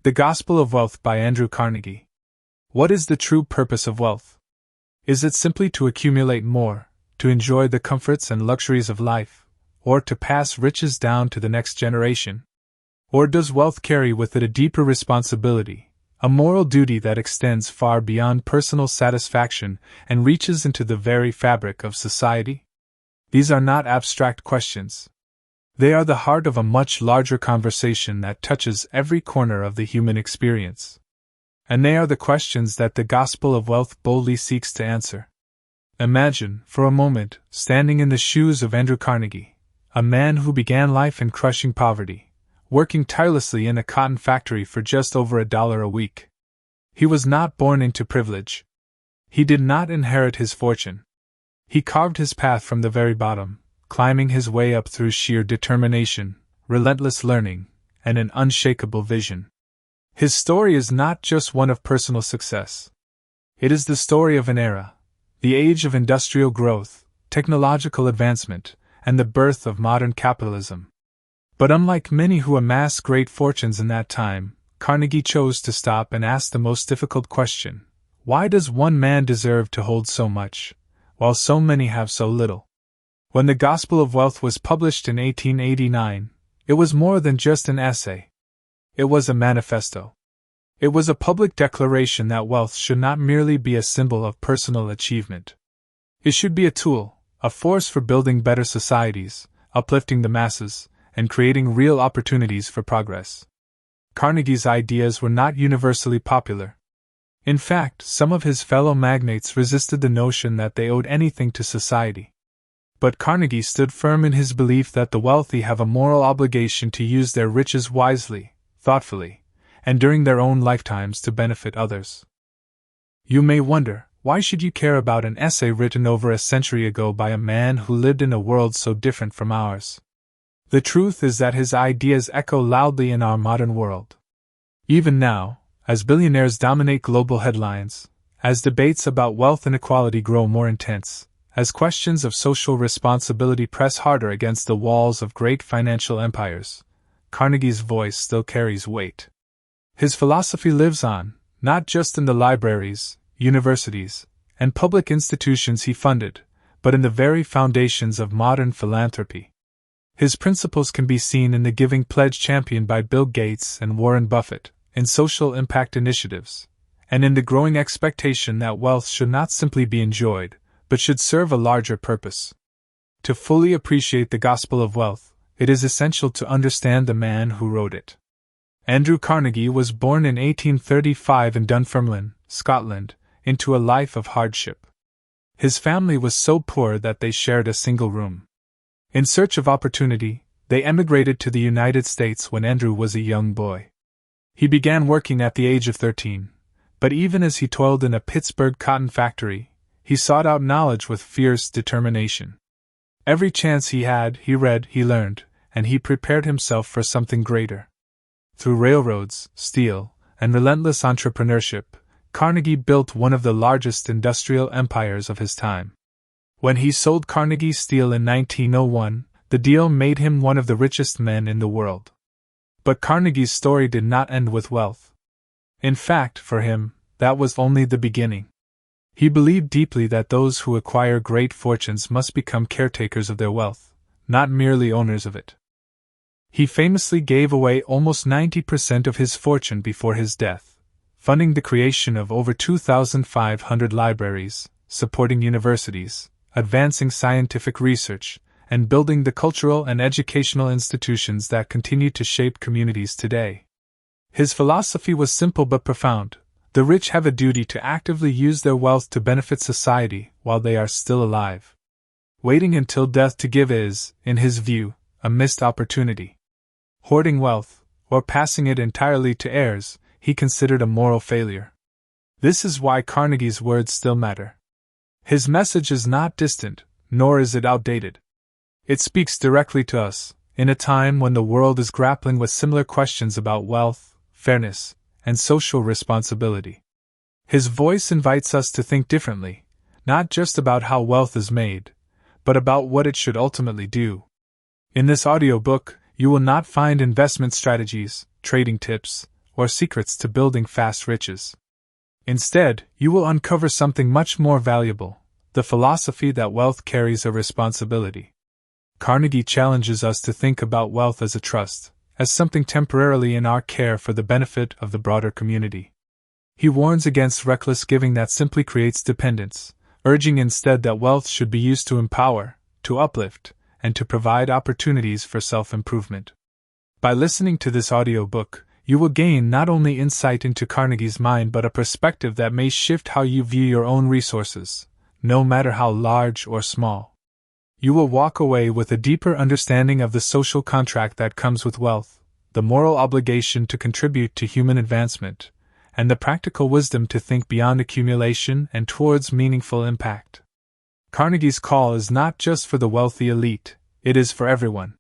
The Gospel of Wealth by Andrew Carnegie. What is the true purpose of wealth? Is it simply to accumulate more, to enjoy the comforts and luxuries of life, or to pass riches down to the next generation? Or does wealth carry with it a deeper responsibility, a moral duty that extends far beyond personal satisfaction and reaches into the very fabric of society? These are not abstract questions. They are the heart of a much larger conversation that touches every corner of the human experience. And they are the questions that the Gospel of Wealth boldly seeks to answer. Imagine, for a moment, standing in the shoes of Andrew Carnegie, a man who began life in crushing poverty, working tirelessly in a cotton factory for just over $1 a week. He was not born into privilege. He did not inherit his fortune. He carved his path from the very bottom, climbing his way up through sheer determination, relentless learning, and an unshakable vision. His story is not just one of personal success. It is the story of an era, the age of industrial growth, technological advancement, and the birth of modern capitalism. But unlike many who amassed great fortunes in that time, Carnegie chose to stop and ask the most difficult question: why does one man deserve to hold so much, while so many have so little? When the Gospel of Wealth was published in 1889, it was more than just an essay. It was a manifesto. It was a public declaration that wealth should not merely be a symbol of personal achievement. It should be a tool, a force for building better societies, uplifting the masses, and creating real opportunities for progress. Carnegie's ideas were not universally popular. In fact, some of his fellow magnates resisted the notion that they owed anything to society. But Carnegie stood firm in his belief that the wealthy have a moral obligation to use their riches wisely, thoughtfully, and during their own lifetimes to benefit others. You may wonder, why should you care about an essay written over a century ago by a man who lived in a world so different from ours? The truth is that his ideas echo loudly in our modern world. Even now, as billionaires dominate global headlines, as debates about wealth inequality grow more intense, as questions of social responsibility press harder against the walls of great financial empires, Carnegie's voice still carries weight. His philosophy lives on, not just in the libraries, universities, and public institutions he funded, but in the very foundations of modern philanthropy. His principles can be seen in the giving pledge championed by Bill Gates and Warren Buffett, in social impact initiatives, and in the growing expectation that wealth should not simply be enjoyed, but should serve a larger purpose. To fully appreciate the Gospel of Wealth, it is essential to understand the man who wrote it. Andrew Carnegie was born in 1835 in Dunfermline, Scotland, into a life of hardship. His family was so poor that they shared a single room. In search of opportunity, they emigrated to the United States when Andrew was a young boy. He began working at the age of 13, but even as he toiled in a Pittsburgh cotton factory, he sought out knowledge with fierce determination. Every chance he had, he read, he learned, and he prepared himself for something greater. Through railroads, steel, and relentless entrepreneurship, Carnegie built one of the largest industrial empires of his time. When he sold Carnegie Steel in 1901, the deal made him one of the richest men in the world. But Carnegie's story did not end with wealth. In fact, for him, that was only the beginning. He believed deeply that those who acquire great fortunes must become caretakers of their wealth, not merely owners of it. He famously gave away almost 90% of his fortune before his death, funding the creation of over 2,500 libraries, supporting universities, advancing scientific research, and building the cultural and educational institutions that continue to shape communities today. His philosophy was simple but profound. The rich have a duty to actively use their wealth to benefit society while they are still alive. Waiting until death to give is, in his view, a missed opportunity. Hoarding wealth, or passing it entirely to heirs, he considered a moral failure. This is why Carnegie's words still matter. His message is not distant, nor is it outdated. It speaks directly to us, in a time when the world is grappling with similar questions about wealth, fairness, and social responsibility. His voice invites us to think differently, not just about how wealth is made, but about what it should ultimately do. In this audiobook, you will not find investment strategies, trading tips, or secrets to building fast riches. Instead, you will uncover something much more valuable: the philosophy that wealth carries a responsibility. Carnegie challenges us to think about wealth as a trust, as something temporarily in our care for the benefit of the broader community. He warns against reckless giving that simply creates dependence, urging instead that wealth should be used to empower, to uplift, and to provide opportunities for self-improvement. By listening to this audiobook, you will gain not only insight into Carnegie's mind but a perspective that may shift how you view your own resources, no matter how large or small. You will walk away with a deeper understanding of the social contract that comes with wealth, the moral obligation to contribute to human advancement, and the practical wisdom to think beyond accumulation and towards meaningful impact. Carnegie's call is not just for the wealthy elite, it is for everyone.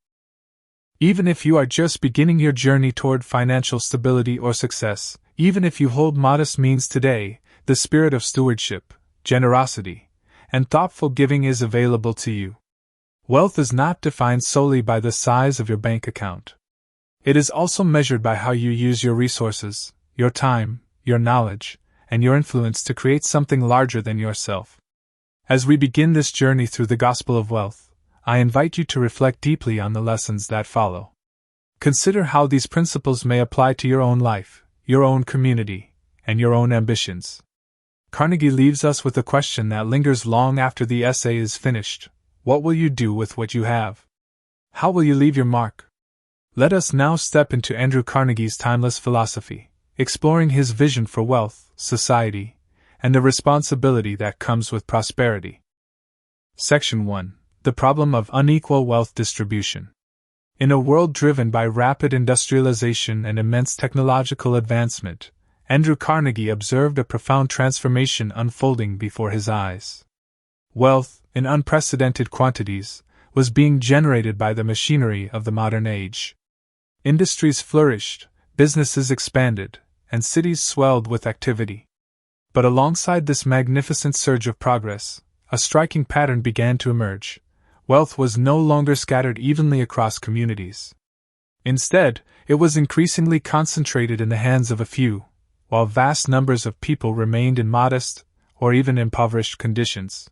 Even if you are just beginning your journey toward financial stability or success, even if you hold modest means today, the spirit of stewardship, generosity, and thoughtful giving is available to you. Wealth is not defined solely by the size of your bank account. It is also measured by how you use your resources, your time, your knowledge, and your influence to create something larger than yourself. As we begin this journey through the gospel of wealth, I invite you to reflect deeply on the lessons that follow. Consider how these principles may apply to your own life, your own community, and your own ambitions. Carnegie leaves us with a question that lingers long after the essay is finished: what will you do with what you have? How will you leave your mark? Let us now step into Andrew Carnegie's timeless philosophy, exploring his vision for wealth, society, and the responsibility that comes with prosperity. Section 1. The problem of unequal wealth distribution. In a world driven by rapid industrialization and immense technological advancement, Andrew Carnegie observed a profound transformation unfolding before his eyes. Wealth, in unprecedented quantities, was being generated by the machinery of the modern age. Industries flourished, businesses expanded, and cities swelled with activity. But alongside this magnificent surge of progress, a striking pattern began to emerge. Wealth was no longer scattered evenly across communities. Instead, it was increasingly concentrated in the hands of a few, while vast numbers of people remained in modest, or even impoverished conditions.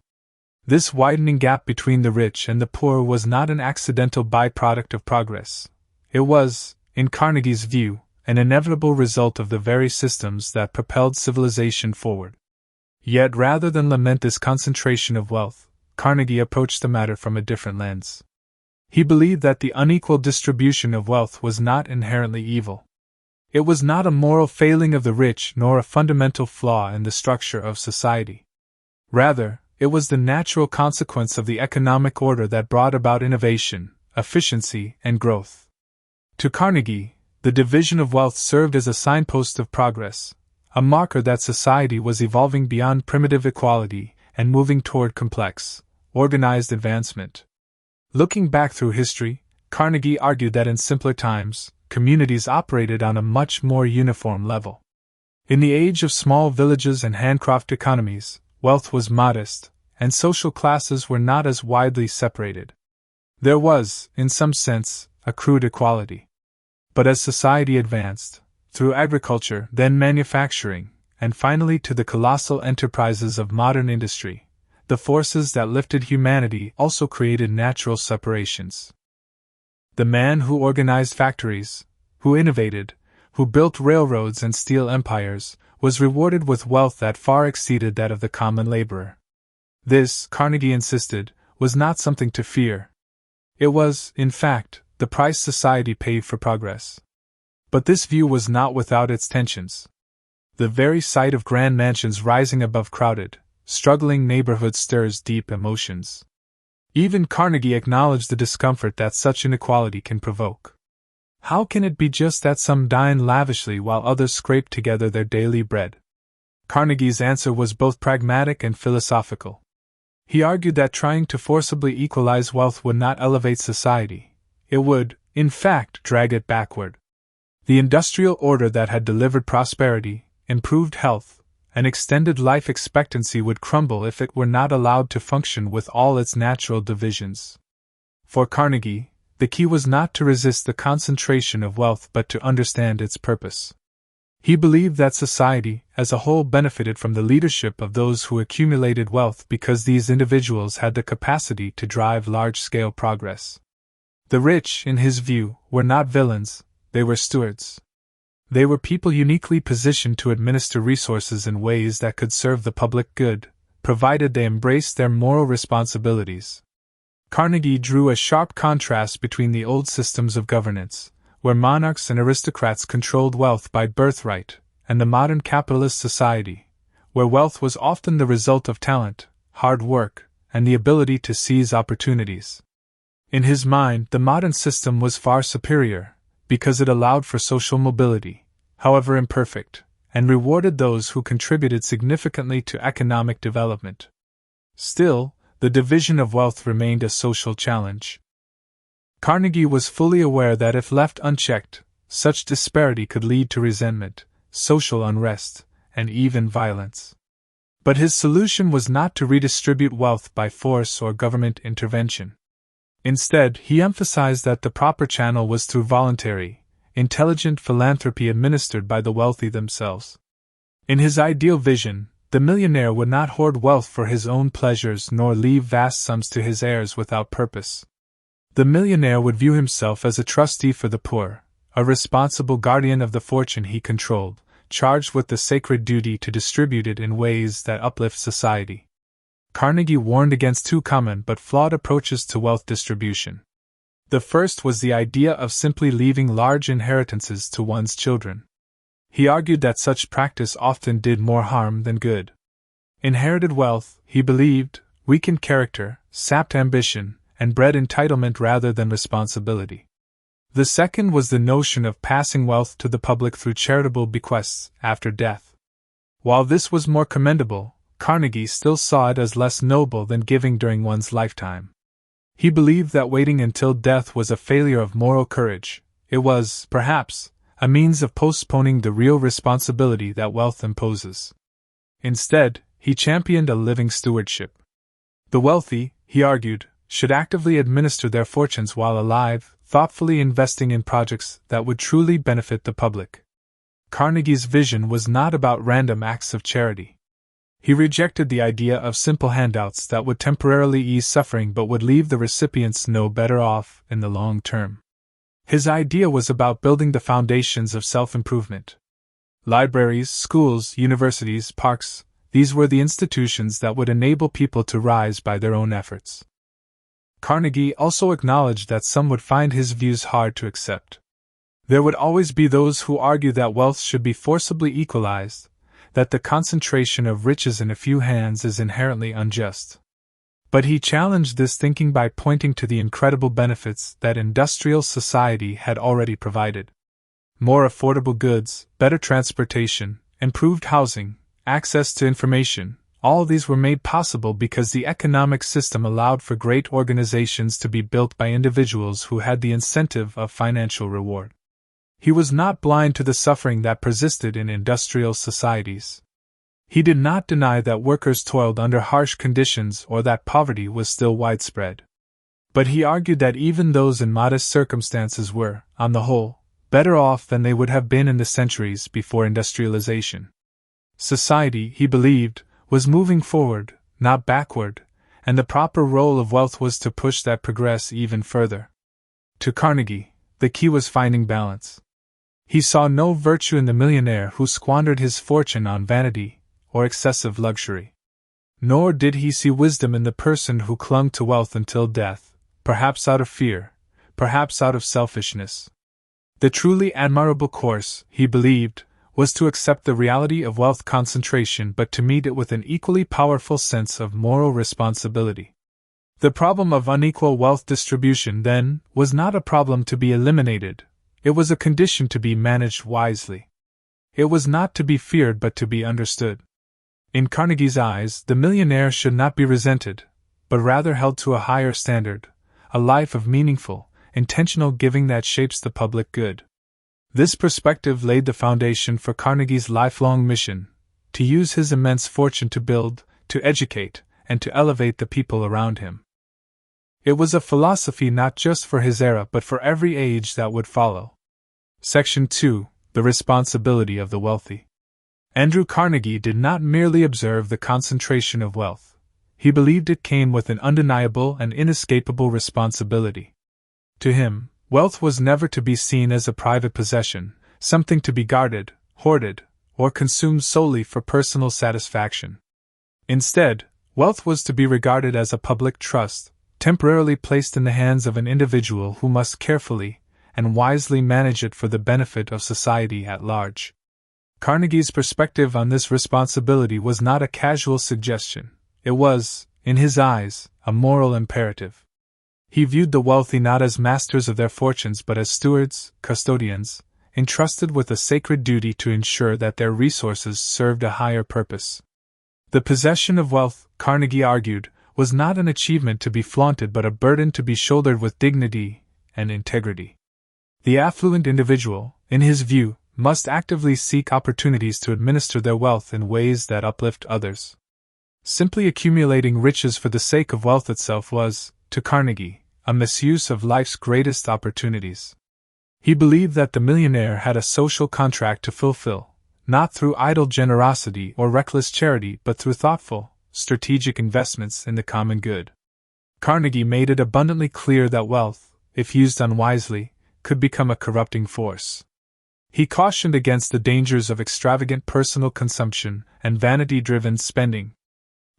This widening gap between the rich and the poor was not an accidental byproduct of progress. It was, in Carnegie's view, an inevitable result of the very systems that propelled civilization forward. Yet rather than lament this concentration of wealth, Carnegie approached the matter from a different lens. He believed that the unequal distribution of wealth was not inherently evil. It was not a moral failing of the rich nor a fundamental flaw in the structure of society. Rather, it was the natural consequence of the economic order that brought about innovation, efficiency, and growth. To Carnegie, the division of wealth served as a signpost of progress, a marker that society was evolving beyond primitive equality and moving toward complex, organized advancement. Looking back through history, Carnegie argued that in simpler times, communities operated on a much more uniform level. In the age of small villages and handcraft economies, wealth was modest, and social classes were not as widely separated. There was, in some sense, a crude equality. But as society advanced, through agriculture, then manufacturing, and finally to the colossal enterprises of modern industry, the forces that lifted humanity also created natural separations. The man who organized factories, who innovated, who built railroads and steel empires, was rewarded with wealth that far exceeded that of the common laborer. This, Carnegie insisted, was not something to fear. It was, in fact, the price society paid for progress. But this view was not without its tensions. The very sight of grand mansions rising above crowded, struggling neighborhoods stirs deep emotions. Even Carnegie acknowledged the discomfort that such inequality can provoke. How can it be just that some dine lavishly while others scrape together their daily bread? Carnegie's answer was both pragmatic and philosophical. He argued that trying to forcibly equalize wealth would not elevate society. It would, in fact, drag it backward. The industrial order that had delivered prosperity, improved health, and extended life expectancy would crumble if it were not allowed to function with all its natural divisions. For Carnegie, the key was not to resist the concentration of wealth but to understand its purpose. He believed that society, as a whole, benefited from the leadership of those who accumulated wealth because these individuals had the capacity to drive large-scale progress. The rich, in his view, were not villains, they were stewards. They were people uniquely positioned to administer resources in ways that could serve the public good, provided they embraced their moral responsibilities. Carnegie drew a sharp contrast between the old systems of governance, where monarchs and aristocrats controlled wealth by birthright, and the modern capitalist society, where wealth was often the result of talent, hard work, and the ability to seize opportunities. In his mind, the modern system was far superior, because it allowed for social mobility, however imperfect, and rewarded those who contributed significantly to economic development. Still, the division of wealth remained a social challenge. Carnegie was fully aware that if left unchecked, such disparity could lead to resentment, social unrest, and even violence. But his solution was not to redistribute wealth by force or government intervention. Instead, he emphasized that the proper channel was through voluntary, intelligent philanthropy administered by the wealthy themselves. In his ideal vision, the millionaire would not hoard wealth for his own pleasures nor leave vast sums to his heirs without purpose. The millionaire would view himself as a trustee for the poor, a responsible guardian of the fortune he controlled, charged with the sacred duty to distribute it in ways that uplift society. Carnegie warned against two common but flawed approaches to wealth distribution. The first was the idea of simply leaving large inheritances to one's children. He argued that such practice often did more harm than good. Inherited wealth, he believed, weakened character, sapped ambition, and bred entitlement rather than responsibility. The second was the notion of passing wealth to the public through charitable bequests after death. While this was more commendable, Carnegie still saw it as less noble than giving during one's lifetime. He believed that waiting until death was a failure of moral courage. It was, perhaps, a means of postponing the real responsibility that wealth imposes. Instead, he championed a living stewardship. The wealthy, he argued, should actively administer their fortunes while alive, thoughtfully investing in projects that would truly benefit the public. Carnegie's vision was not about random acts of charity. He rejected the idea of simple handouts that would temporarily ease suffering but would leave the recipients no better off in the long term. His idea was about building the foundations of self-improvement. Libraries, schools, universities, parks, these were the institutions that would enable people to rise by their own efforts. Carnegie also acknowledged that some would find his views hard to accept. There would always be those who argue that wealth should be forcibly equalized, that the concentration of riches in a few hands is inherently unjust. But he challenged this thinking by pointing to the incredible benefits that industrial society had already provided. More affordable goods, better transportation, improved housing, access to information, all these were made possible because the economic system allowed for great organizations to be built by individuals who had the incentive of financial reward. He was not blind to the suffering that persisted in industrial societies. He did not deny that workers toiled under harsh conditions or that poverty was still widespread. But he argued that even those in modest circumstances were, on the whole, better off than they would have been in the centuries before industrialization. Society, he believed, was moving forward, not backward, and the proper role of wealth was to push that progress even further. To Carnegie, the key was finding balance. He saw no virtue in the millionaire who squandered his fortune on vanity or excessive luxury. Nor did he see wisdom in the person who clung to wealth until death, perhaps out of fear, perhaps out of selfishness. The truly admirable course, he believed, was to accept the reality of wealth concentration but to meet it with an equally powerful sense of moral responsibility. The problem of unequal wealth distribution, then, was not a problem to be eliminated. It was a condition to be managed wisely. It was not to be feared but to be understood. In Carnegie's eyes, the millionaire should not be resented, but rather held to a higher standard, a life of meaningful, intentional giving that shapes the public good. This perspective laid the foundation for Carnegie's lifelong mission, to use his immense fortune to build, to educate, and to elevate the people around him. It was a philosophy not just for his era but for every age that would follow. Section 2. The responsibility of the wealthy. Andrew Carnegie did not merely observe the concentration of wealth. He believed it came with an undeniable and inescapable responsibility. To him, wealth was never to be seen as a private possession, something to be guarded, hoarded, or consumed solely for personal satisfaction. Instead, wealth was to be regarded as a public trust, temporarily placed in the hands of an individual who must carefully and wisely manage it for the benefit of society at large. Carnegie's perspective on this responsibility was not a casual suggestion. It was, in his eyes, a moral imperative. He viewed the wealthy not as masters of their fortunes but as stewards, custodians, entrusted with a sacred duty to ensure that their resources served a higher purpose. The possession of wealth, Carnegie argued, was not an achievement to be flaunted but a burden to be shouldered with dignity and integrity. The affluent individual, in his view, must actively seek opportunities to administer their wealth in ways that uplift others. Simply accumulating riches for the sake of wealth itself was, to Carnegie, a misuse of life's greatest opportunities. He believed that the millionaire had a social contract to fulfill, not through idle generosity or reckless charity but through thoughtful, strategic investments in the common good. Carnegie made it abundantly clear that wealth, if used unwisely, could become a corrupting force. He cautioned against the dangers of extravagant personal consumption and vanity-driven spending.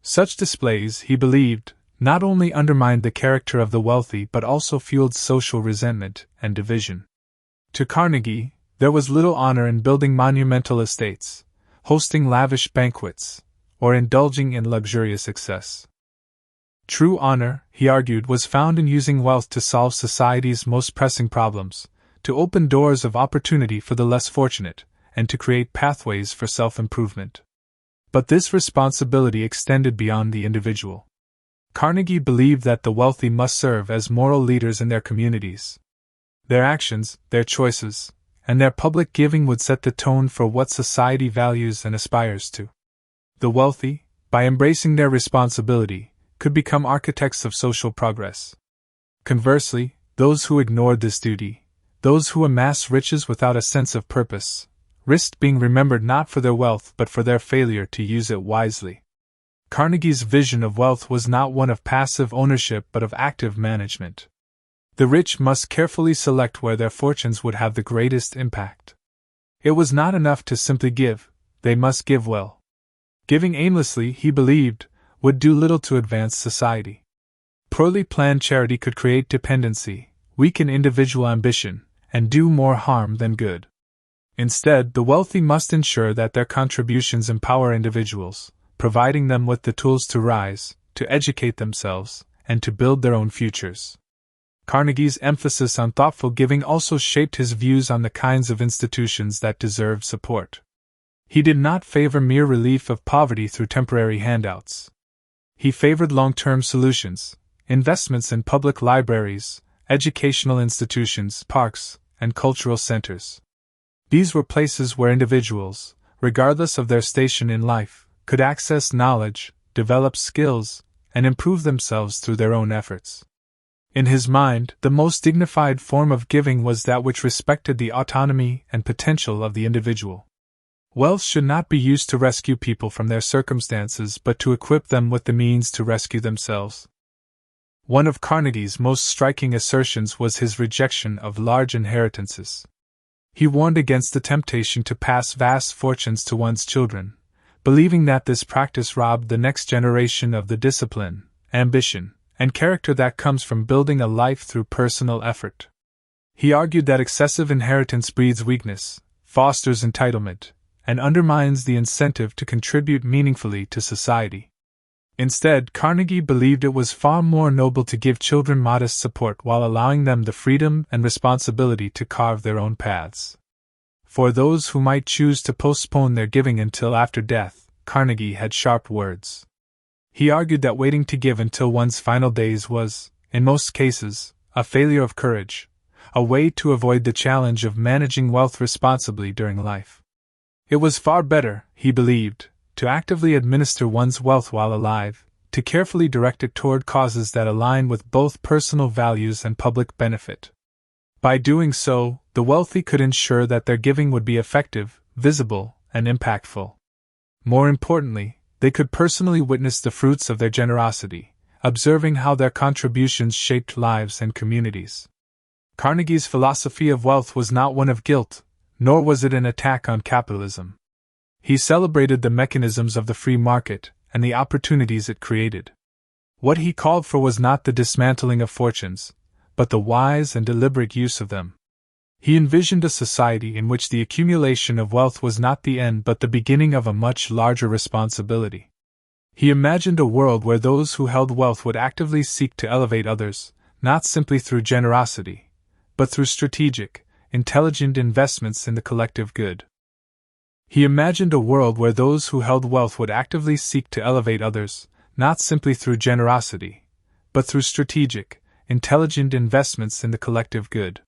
Such displays, he believed, not only undermined the character of the wealthy but also fueled social resentment and division. To Carnegie, there was little honor in building monumental estates, hosting lavish banquets, or indulging in luxurious excess. True honor, he argued, was found in using wealth to solve society's most pressing problems, to open doors of opportunity for the less fortunate, and to create pathways for self-improvement. But this responsibility extended beyond the individual. Carnegie believed that the wealthy must serve as moral leaders in their communities. Their actions, their choices, and their public giving would set the tone for what society values and aspires to. The wealthy, by embracing their responsibility, could become architects of social progress. Conversely, those who ignored this duty, those who amassed riches without a sense of purpose, risked being remembered not for their wealth but for their failure to use it wisely. Carnegie's vision of wealth was not one of passive ownership but of active management. The rich must carefully select where their fortunes would have the greatest impact. It was not enough to simply give, they must give well. Giving aimlessly, he believed, would do little to advance society. Poorly planned charity could create dependency, weaken individual ambition, and do more harm than good. Instead, the wealthy must ensure that their contributions empower individuals, providing them with the tools to rise, to educate themselves, and to build their own futures. Carnegie's emphasis on thoughtful giving also shaped his views on the kinds of institutions that deserved support. He did not favor mere relief of poverty through temporary handouts. He favored long-term solutions, investments in public libraries, educational institutions, parks, and cultural centers. These were places where individuals, regardless of their station in life, could access knowledge, develop skills, and improve themselves through their own efforts. In his mind, the most dignified form of giving was that which respected the autonomy and potential of the individual. Wealth should not be used to rescue people from their circumstances but to equip them with the means to rescue themselves. One of Carnegie's most striking assertions was his rejection of large inheritances. He warned against the temptation to pass vast fortunes to one's children, believing that this practice robbed the next generation of the discipline, ambition, and character that comes from building a life through personal effort. He argued that excessive inheritance breeds weakness, fosters entitlement, and undermines the incentive to contribute meaningfully to society. Instead, Carnegie believed it was far more noble to give children modest support while allowing them the freedom and responsibility to carve their own paths. For those who might choose to postpone their giving until after death, Carnegie had sharp words. He argued that waiting to give until one's final days was, in most cases, a failure of courage, a way to avoid the challenge of managing wealth responsibly during life. It was far better, he believed, to actively administer one's wealth while alive, to carefully direct it toward causes that align with both personal values and public benefit. By doing so, the wealthy could ensure that their giving would be effective, visible, and impactful. More importantly, they could personally witness the fruits of their generosity, observing how their contributions shaped lives and communities. Carnegie's philosophy of wealth was not one of guilt, nor was it an attack on capitalism. He celebrated the mechanisms of the free market and the opportunities it created. What he called for was not the dismantling of fortunes, but the wise and deliberate use of them. He envisioned a society in which the accumulation of wealth was not the end but the beginning of a much larger responsibility. He imagined a world where those who held wealth would actively seek to elevate others, not simply through generosity, but through strategic, intelligent investments in the collective good. He imagined a world where those who held wealth would actively seek to elevate others, not simply through generosity, but through strategic, intelligent investments in the collective good.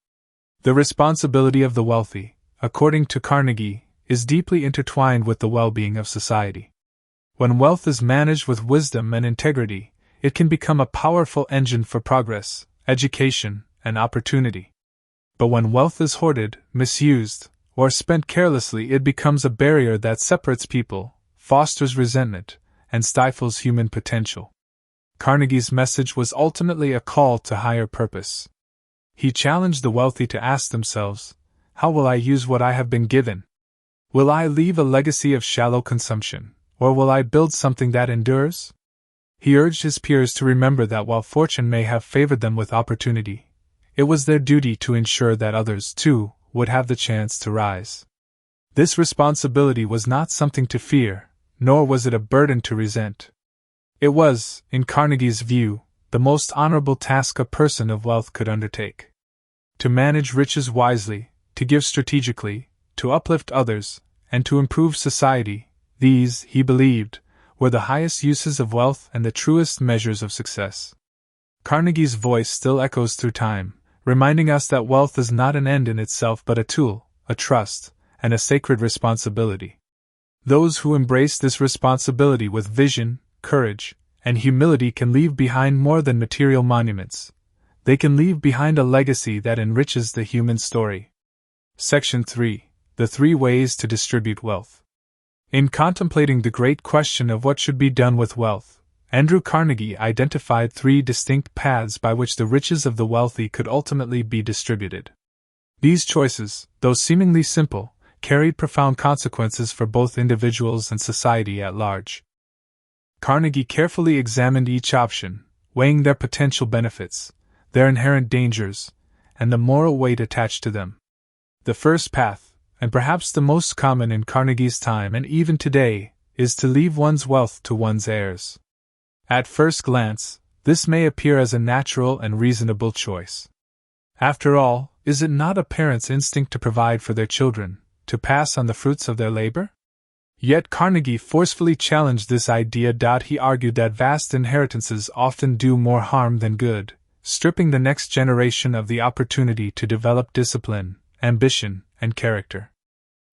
The responsibility of the wealthy, according to Carnegie, is deeply intertwined with the well-being of society. When wealth is managed with wisdom and integrity, it can become a powerful engine for progress, education, and opportunity. But when wealth is hoarded, misused, or spent carelessly, it becomes a barrier that separates people, fosters resentment, and stifles human potential. Carnegie's message was ultimately a call to higher purpose. He challenged the wealthy to ask themselves, how will I use what I have been given? Will I leave a legacy of shallow consumption, or will I build something that endures? He urged his peers to remember that while fortune may have favored them with opportunity, it was their duty to ensure that others, too, would have the chance to rise. This responsibility was not something to fear, nor was it a burden to resent. It was, in Carnegie's view, the most honorable task a person of wealth could undertake. To manage riches wisely, to give strategically, to uplift others, and to improve society, these, he believed, were the highest uses of wealth and the truest measures of success. Carnegie's voice still echoes through time, reminding us that wealth is not an end in itself but a tool, a trust, and a sacred responsibility. Those who embrace this responsibility with vision, courage, and humility can leave behind more than material monuments. They can leave behind a legacy that enriches the human story. Section 3. The 3 Ways to Distribute Wealth. In contemplating the great question of what should be done with wealth, Andrew Carnegie identified 3 distinct paths by which the riches of the wealthy could ultimately be distributed. These choices, though seemingly simple, carried profound consequences for both individuals and society at large. Carnegie carefully examined each option, weighing their potential benefits, their inherent dangers, and the moral weight attached to them. The first path, and perhaps the most common in Carnegie's time and even today, is to leave one's wealth to one's heirs. At first glance, this may appear as a natural and reasonable choice. After all, is it not a parent's instinct to provide for their children, to pass on the fruits of their labor? Yet Carnegie forcefully challenged this idea. He argued that vast inheritances often do more harm than good, stripping the next generation of the opportunity to develop discipline, ambition, and character.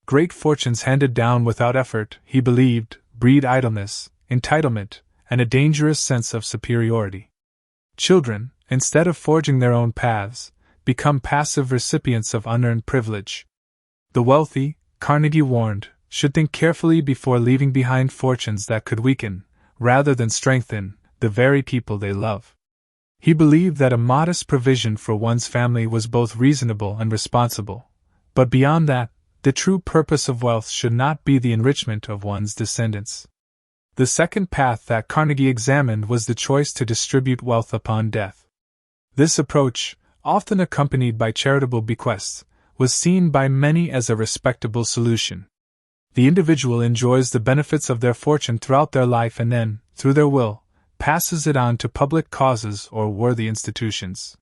Great fortunes handed down without effort, he believed, breed idleness, entitlement, and a dangerous sense of superiority. Children, instead of forging their own paths, become passive recipients of unearned privilege. The wealthy, Carnegie warned, should think carefully before leaving behind fortunes that could weaken, rather than strengthen, the very people they love. He believed that a modest provision for one's family was both reasonable and responsible, but beyond that, the true purpose of wealth should not be the enrichment of one's descendants. The second path that Carnegie examined was the choice to distribute wealth upon death. This approach, often accompanied by charitable bequests, was seen by many as a respectable solution. The individual enjoys the benefits of their fortune throughout their life and then, through their will, passes it on to public causes or worthy institutions.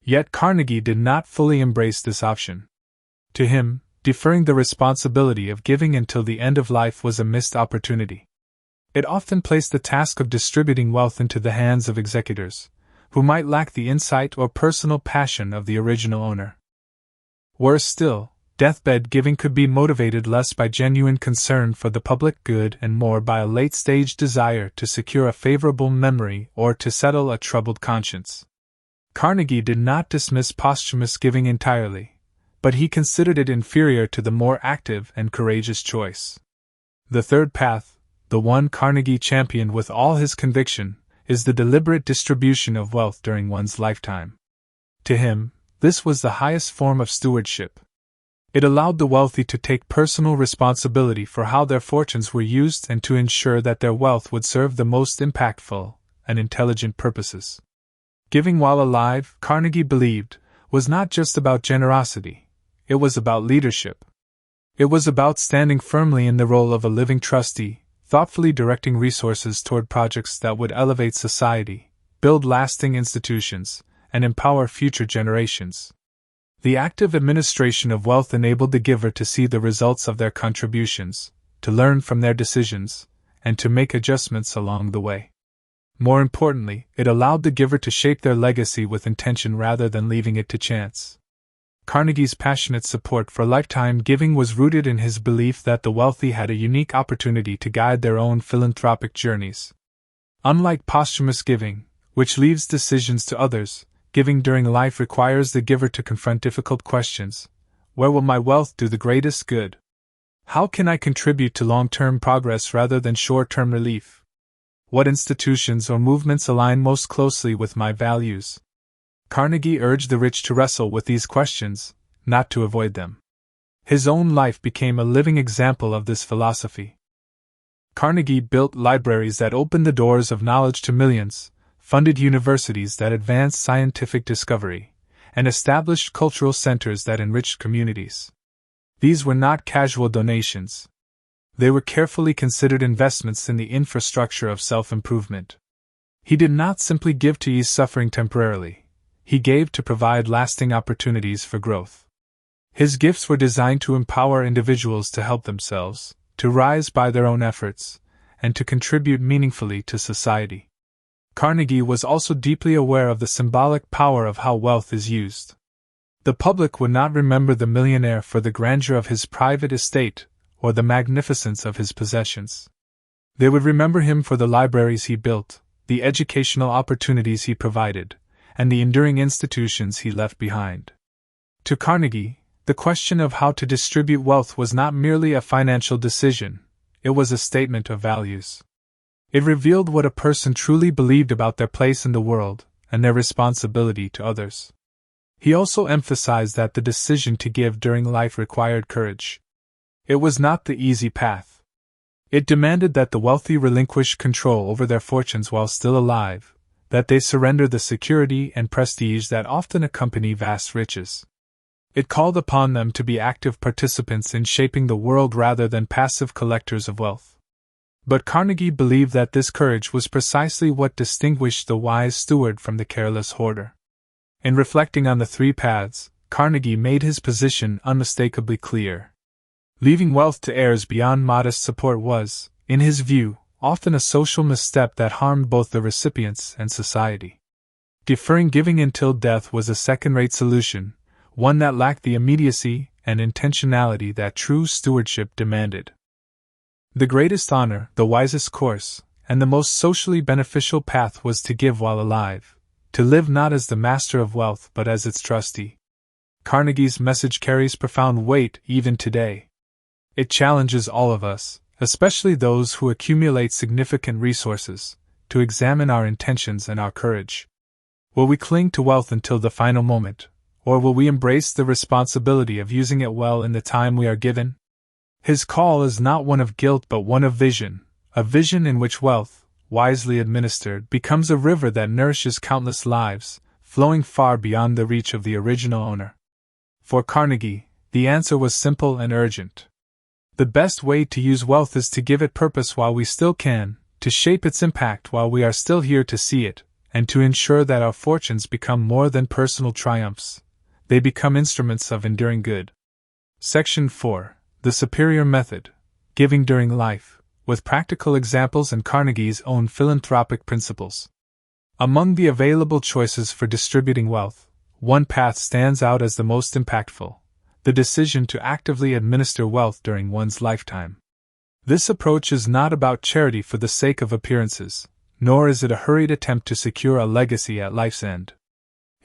Yet Carnegie did not fully embrace this option. To him, deferring the responsibility of giving until the end of life was a missed opportunity. It often placed the task of distributing wealth into the hands of executors, who might lack the insight or personal passion of the original owner. Worse still, deathbed giving could be motivated less by genuine concern for the public good and more by a late-stage desire to secure a favorable memory or to settle a troubled conscience. Carnegie did not dismiss posthumous giving entirely, but he considered it inferior to the more active and courageous choice. The third path, the one Carnegie championed with all his conviction, is the deliberate distribution of wealth during one's lifetime. To him, this was the highest form of stewardship. It allowed the wealthy to take personal responsibility for how their fortunes were used and to ensure that their wealth would serve the most impactful and intelligent purposes. Giving while alive, Carnegie believed, was not just about generosity, it was about leadership. It was about standing firmly in the role of a living trustee, thoughtfully directing resources toward projects that would elevate society, build lasting institutions, and empower future generations. The active administration of wealth enabled the giver to see the results of their contributions, to learn from their decisions, and to make adjustments along the way. More importantly, it allowed the giver to shape their legacy with intention rather than leaving it to chance. Carnegie's passionate support for lifetime giving was rooted in his belief that the wealthy had a unique opportunity to guide their own philanthropic journeys. Unlike posthumous giving, which leaves decisions to others, giving during life requires the giver to confront difficult questions. Where will my wealth do the greatest good? How can I contribute to long-term progress rather than short-term relief? What institutions or movements align most closely with my values? Carnegie urged the rich to wrestle with these questions, not to avoid them. His own life became a living example of this philosophy. Carnegie built libraries that opened the doors of knowledge to millions, funded universities that advanced scientific discovery, and established cultural centers that enriched communities. These were not casual donations. They were carefully considered investments in the infrastructure of self-improvement. He did not simply give to ease suffering temporarily. He gave to provide lasting opportunities for growth. His gifts were designed to empower individuals to help themselves, to rise by their own efforts, and to contribute meaningfully to society. Carnegie was also deeply aware of the symbolic power of how wealth is used. The public would not remember the millionaire for the grandeur of his private estate or the magnificence of his possessions. They would remember him for the libraries he built, the educational opportunities he provided, and the enduring institutions he left behind. To Carnegie, the question of how to distribute wealth was not merely a financial decision, it was a statement of values. It revealed what a person truly believed about their place in the world and their responsibility to others. He also emphasized that the decision to give during life required courage. It was not the easy path. It demanded that the wealthy relinquish control over their fortunes while still alive, that they surrender the security and prestige that often accompany vast riches. It called upon them to be active participants in shaping the world rather than passive collectors of wealth. But Carnegie believed that this courage was precisely what distinguished the wise steward from the careless hoarder. In reflecting on the three paths, Carnegie made his position unmistakably clear. Leaving wealth to heirs beyond modest support was, in his view, often a social misstep that harmed both the recipients and society. Deferring giving until death was a second-rate solution, one that lacked the immediacy and intentionality that true stewardship demanded. The greatest honor, the wisest course, and the most socially beneficial path was to give while alive, to live not as the master of wealth but as its trustee. Carnegie's message carries profound weight even today. It challenges all of us, especially those who accumulate significant resources, to examine our intentions and our courage. Will we cling to wealth until the final moment, or will we embrace the responsibility of using it well in the time we are given? His call is not one of guilt but one of vision, a vision in which wealth, wisely administered, becomes a river that nourishes countless lives, flowing far beyond the reach of the original owner. For Carnegie, the answer was simple and urgent. The best way to use wealth is to give it purpose while we still can, to shape its impact while we are still here to see it, and to ensure that our fortunes become more than personal triumphs. They become instruments of enduring good. Section 4. The Superior Method. Giving During Life, with practical examples and Carnegie's own philanthropic principles. Among the available choices for distributing wealth, one path stands out as the most impactful: the decision to actively administer wealth during one's lifetime. This approach is not about charity for the sake of appearances, nor is it a hurried attempt to secure a legacy at life's end.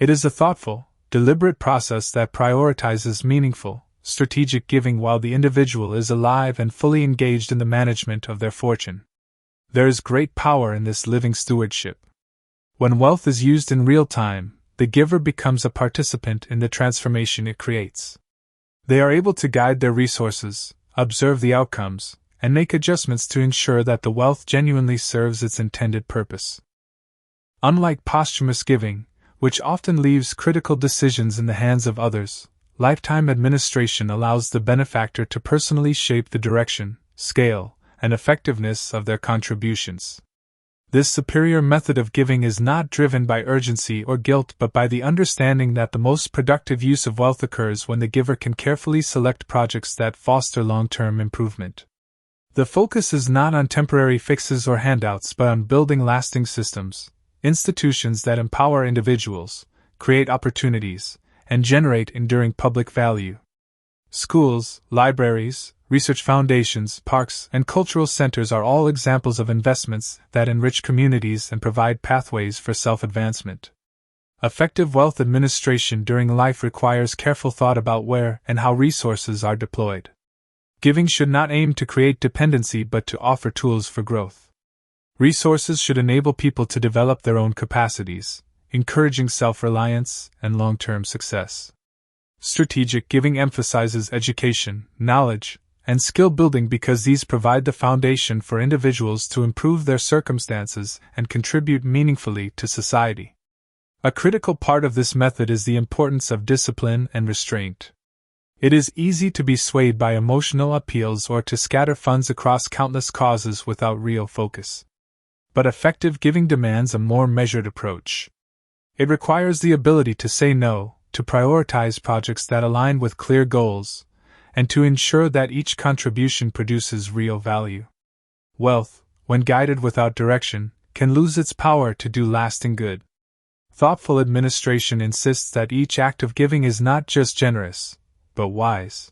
It is a thoughtful, deliberate process that prioritizes meaningful, strategic giving while the individual is alive and fully engaged in the management of their fortune. There is great power in this living stewardship. When wealth is used in real time, the giver becomes a participant in the transformation it creates. They are able to guide their resources, observe the outcomes, and make adjustments to ensure that the wealth genuinely serves its intended purpose. Unlike posthumous giving, which often leaves critical decisions in the hands of others, lifetime administration allows the benefactor to personally shape the direction, scale, and effectiveness of their contributions. This superior method of giving is not driven by urgency or guilt but by the understanding that the most productive use of wealth occurs when the giver can carefully select projects that foster long-term improvement. The focus is not on temporary fixes or handouts but on building lasting systems, institutions that empower individuals, create opportunities, and generate enduring public value. Schools, libraries, research foundations, parks, and cultural centers are all examples of investments that enrich communities and provide pathways for self-advancement. Effective wealth administration during life requires careful thought about where and how resources are deployed. Giving should not aim to create dependency but to offer tools for growth. Resources should enable people to develop their own capacities, encouraging self-reliance and long-term success. Strategic giving emphasizes education, knowledge, and skill building because these provide the foundation for individuals to improve their circumstances and contribute meaningfully to society. A critical part of this method is the importance of discipline and restraint. It is easy to be swayed by emotional appeals or to scatter funds across countless causes without real focus. But effective giving demands a more measured approach. It requires the ability to say no, to prioritize projects that align with clear goals, and to ensure that each contribution produces real value. Wealth, when guided without direction, can lose its power to do lasting good. Thoughtful administration insists that each act of giving is not just generous, but wise.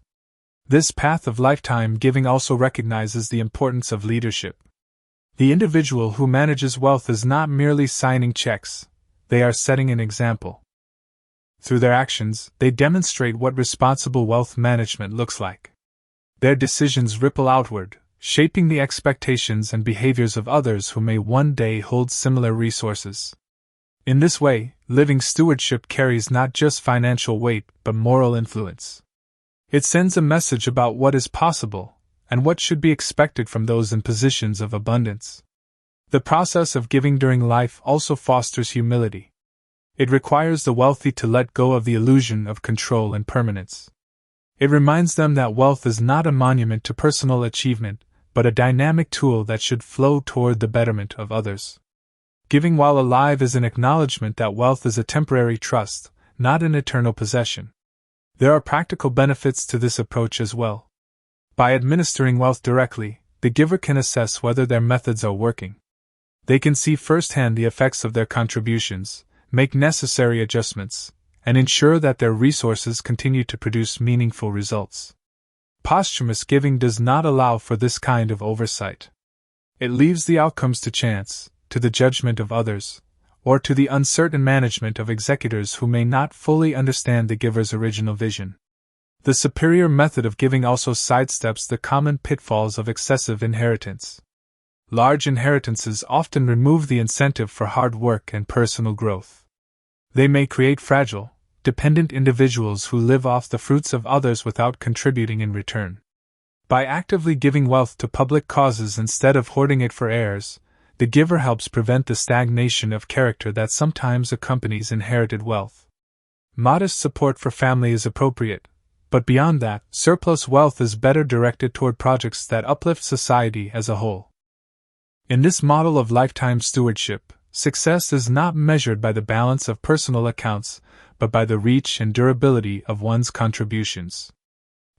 This path of lifetime giving also recognizes the importance of leadership. The individual who manages wealth is not merely signing checks, they are setting an example. Through their actions, they demonstrate what responsible wealth management looks like. Their decisions ripple outward, shaping the expectations and behaviors of others who may one day hold similar resources. In this way, living stewardship carries not just financial weight but moral influence. It sends a message about what is possible and what should be expected from those in positions of abundance. The process of giving during life also fosters humility. It requires the wealthy to let go of the illusion of control and permanence. It reminds them that wealth is not a monument to personal achievement, but a dynamic tool that should flow toward the betterment of others. Giving while alive is an acknowledgement that wealth is a temporary trust, not an eternal possession. There are practical benefits to this approach as well. By administering wealth directly, the giver can assess whether their methods are working. They can see firsthand the effects of their contributions, make necessary adjustments, and ensure that their resources continue to produce meaningful results. Posthumous giving does not allow for this kind of oversight. It leaves the outcomes to chance, to the judgment of others, or to the uncertain management of executors who may not fully understand the giver's original vision. The superior method of giving also sidesteps the common pitfalls of excessive inheritance. Large inheritances often remove the incentive for hard work and personal growth. They may create fragile, dependent individuals who live off the fruits of others without contributing in return. By actively giving wealth to public causes instead of hoarding it for heirs, the giver helps prevent the stagnation of character that sometimes accompanies inherited wealth. Modest support for family is appropriate, but beyond that, surplus wealth is better directed toward projects that uplift society as a whole. In this model of lifetime stewardship, success is not measured by the balance of personal accounts, but by the reach and durability of one's contributions.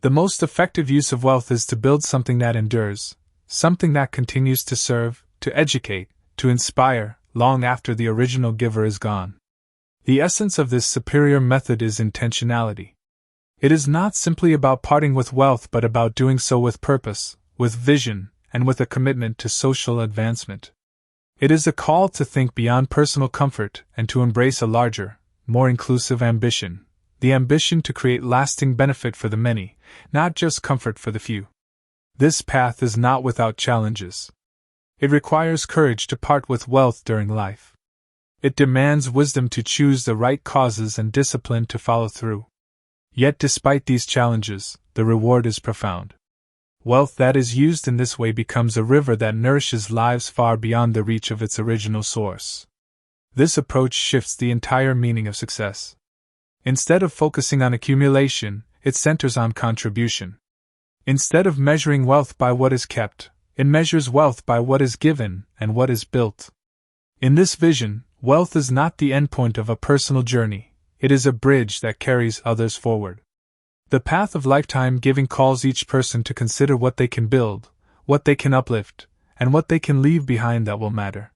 The most effective use of wealth is to build something that endures, something that continues to serve, to educate, to inspire, long after the original giver is gone. The essence of this superior method is intentionality. It is not simply about parting with wealth but about doing so with purpose, with vision, and with a commitment to social advancement. It is a call to think beyond personal comfort and to embrace a larger, more inclusive ambition, the ambition to create lasting benefit for the many, not just comfort for the few. This path is not without challenges. It requires courage to part with wealth during life. It demands wisdom to choose the right causes and discipline to follow through. Yet despite these challenges, the reward is profound. Wealth that is used in this way becomes a river that nourishes lives far beyond the reach of its original source. This approach shifts the entire meaning of success. Instead of focusing on accumulation, it centers on contribution. Instead of measuring wealth by what is kept, it measures wealth by what is given and what is built. In this vision, wealth is not the endpoint of a personal journey, it is a bridge that carries others forward. The path of lifetime giving calls each person to consider what they can build, what they can uplift, and what they can leave behind that will matter.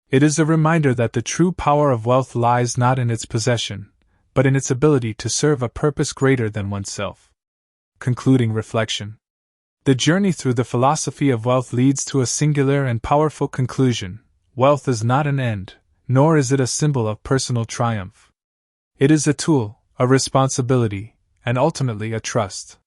It is a reminder that the true power of wealth lies not in its possession, but in its ability to serve a purpose greater than oneself. Concluding reflection. The journey through the philosophy of wealth leads to a singular and powerful conclusion. Wealth is not an end, nor is it a symbol of personal triumph. It is a tool, a responsibility, and ultimately a trust.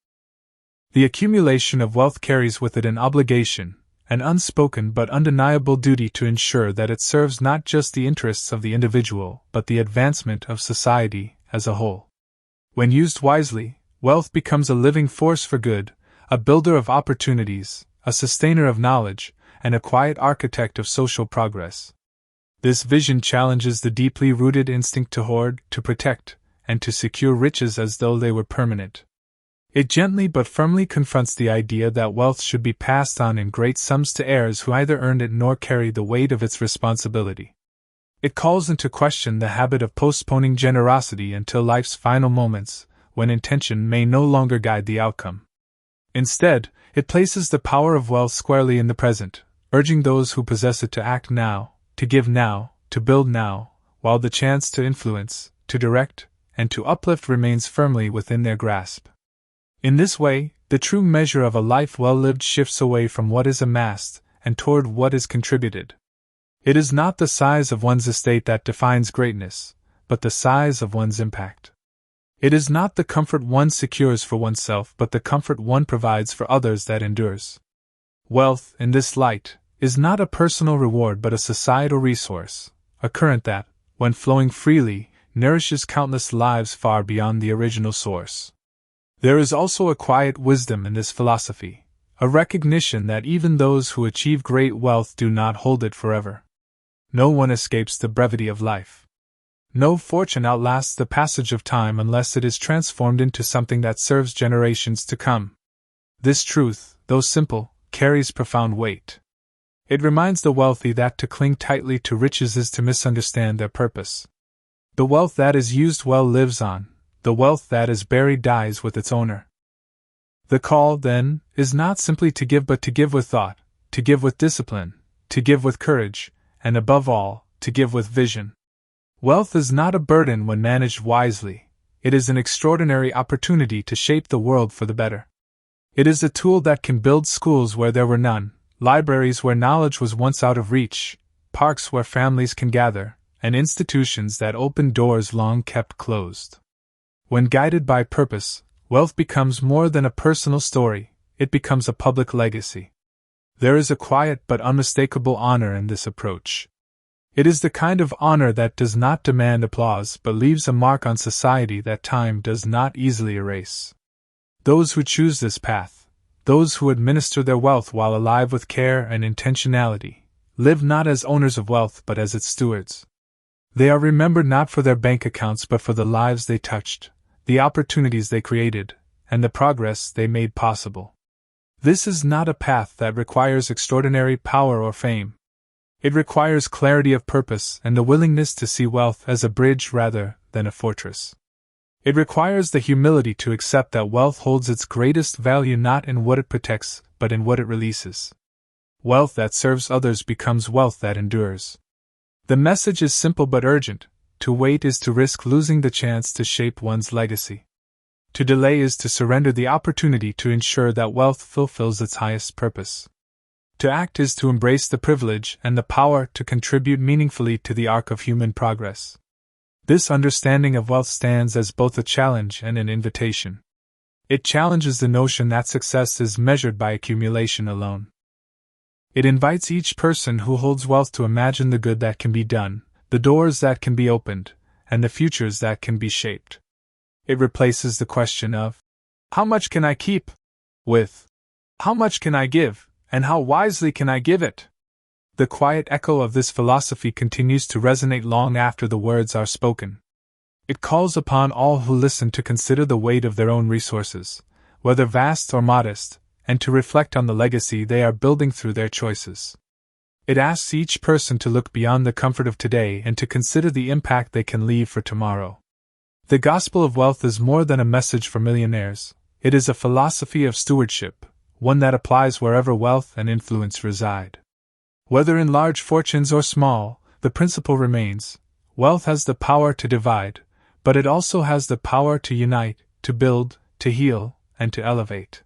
The accumulation of wealth carries with it an obligation, an unspoken but undeniable duty to ensure that it serves not just the interests of the individual but the advancement of society as a whole. When used wisely, wealth becomes a living force for good, a builder of opportunities, a sustainer of knowledge, and a quiet architect of social progress. This vision challenges the deeply rooted instinct to hoard, to protect, and to secure riches as though they were permanent. It gently but firmly confronts the idea that wealth should be passed on in great sums to heirs who either earned it nor carry the weight of its responsibility. It calls into question the habit of postponing generosity until life's final moments, when intention may no longer guide the outcome. Instead, it places the power of wealth squarely in the present, urging those who possess it to act now, to give now, to build now, while the chance to influence, to direct, and to uplift remains firmly within their grasp. In this way, the true measure of a life well lived shifts away from what is amassed and toward what is contributed. It is not the size of one's estate that defines greatness, but the size of one's impact. It is not the comfort one secures for oneself but the comfort one provides for others that endures. Wealth, in this light, is not a personal reward but a societal resource, a current that, when flowing freely, nourishes countless lives far beyond the original source. There is also a quiet wisdom in this philosophy, a recognition that even those who achieve great wealth do not hold it forever. No one escapes the brevity of life. No fortune outlasts the passage of time unless it is transformed into something that serves generations to come. This truth, though simple, carries profound weight. It reminds the wealthy that to cling tightly to riches is to misunderstand their purpose. The wealth that is used well lives on, the wealth that is buried dies with its owner. The call, then, is not simply to give but to give with thought, to give with discipline, to give with courage, and above all, to give with vision. Wealth is not a burden when managed wisely, it is an extraordinary opportunity to shape the world for the better. It is a tool that can build schools where there were none, libraries where knowledge was once out of reach, parks where families can gather, and institutions that open doors long kept closed. When guided by purpose, wealth becomes more than a personal story, it becomes a public legacy. There is a quiet but unmistakable honor in this approach. It is the kind of honor that does not demand applause but leaves a mark on society that time does not easily erase. Those who choose this path, those who administer their wealth while alive with care and intentionality, live not as owners of wealth but as its stewards. They are remembered not for their bank accounts but for the lives they touched, the opportunities they created, and the progress they made possible. This is not a path that requires extraordinary power or fame. It requires clarity of purpose and the willingness to see wealth as a bridge rather than a fortress. It requires the humility to accept that wealth holds its greatest value not in what it protects, but in what it releases. Wealth that serves others becomes wealth that endures. The message is simple but urgent. To wait is to risk losing the chance to shape one's legacy. To delay is to surrender the opportunity to ensure that wealth fulfills its highest purpose. To act is to embrace the privilege and the power to contribute meaningfully to the arc of human progress. This understanding of wealth stands as both a challenge and an invitation. It challenges the notion that success is measured by accumulation alone. It invites each person who holds wealth to imagine the good that can be done, the doors that can be opened, and the futures that can be shaped. It replaces the question of, how much can I keep? With, how much can I give, and how wisely can I give it? The quiet echo of this philosophy continues to resonate long after the words are spoken. It calls upon all who listen to consider the weight of their own resources, whether vast or modest, and to reflect on the legacy they are building through their choices. It asks each person to look beyond the comfort of today and to consider the impact they can leave for tomorrow. The gospel of wealth is more than a message for millionaires. It is a philosophy of stewardship, one that applies wherever wealth and influence reside. Whether in large fortunes or small, the principle remains: wealth has the power to divide, but it also has the power to unite, to build, to heal, and to elevate.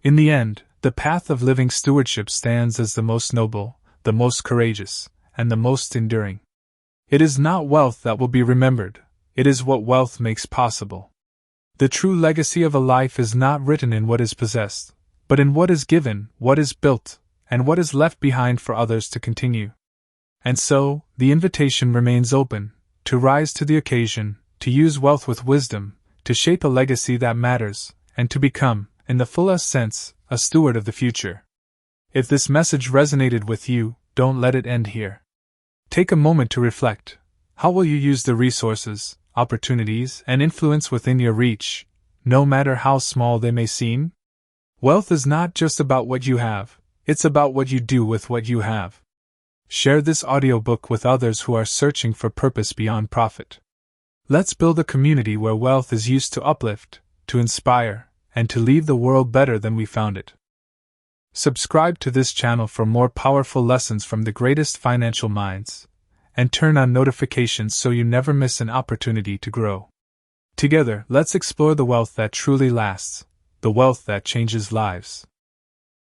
In the end, the path of living stewardship stands as the most noble, the most courageous, and the most enduring. It is not wealth that will be remembered, it is what wealth makes possible. The true legacy of a life is not written in what is possessed, but in what is given, what is built, and what is left behind for others to continue. And so, the invitation remains open, to rise to the occasion, to use wealth with wisdom, to shape a legacy that matters, and to become, in the fullest sense, a steward of the future. If this message resonated with you, don't let it end here. Take a moment to reflect. How will you use the resources, opportunities, and influence within your reach, no matter how small they may seem? Wealth is not just about what you have, it's about what you do with what you have. Share this audiobook with others who are searching for purpose beyond profit. Let's build a community where wealth is used to uplift, to inspire, and to leave the world better than we found it. Subscribe to this channel for more powerful lessons from the greatest financial minds, and turn on notifications so you never miss an opportunity to grow. Together, let's explore the wealth that truly lasts, the wealth that changes lives.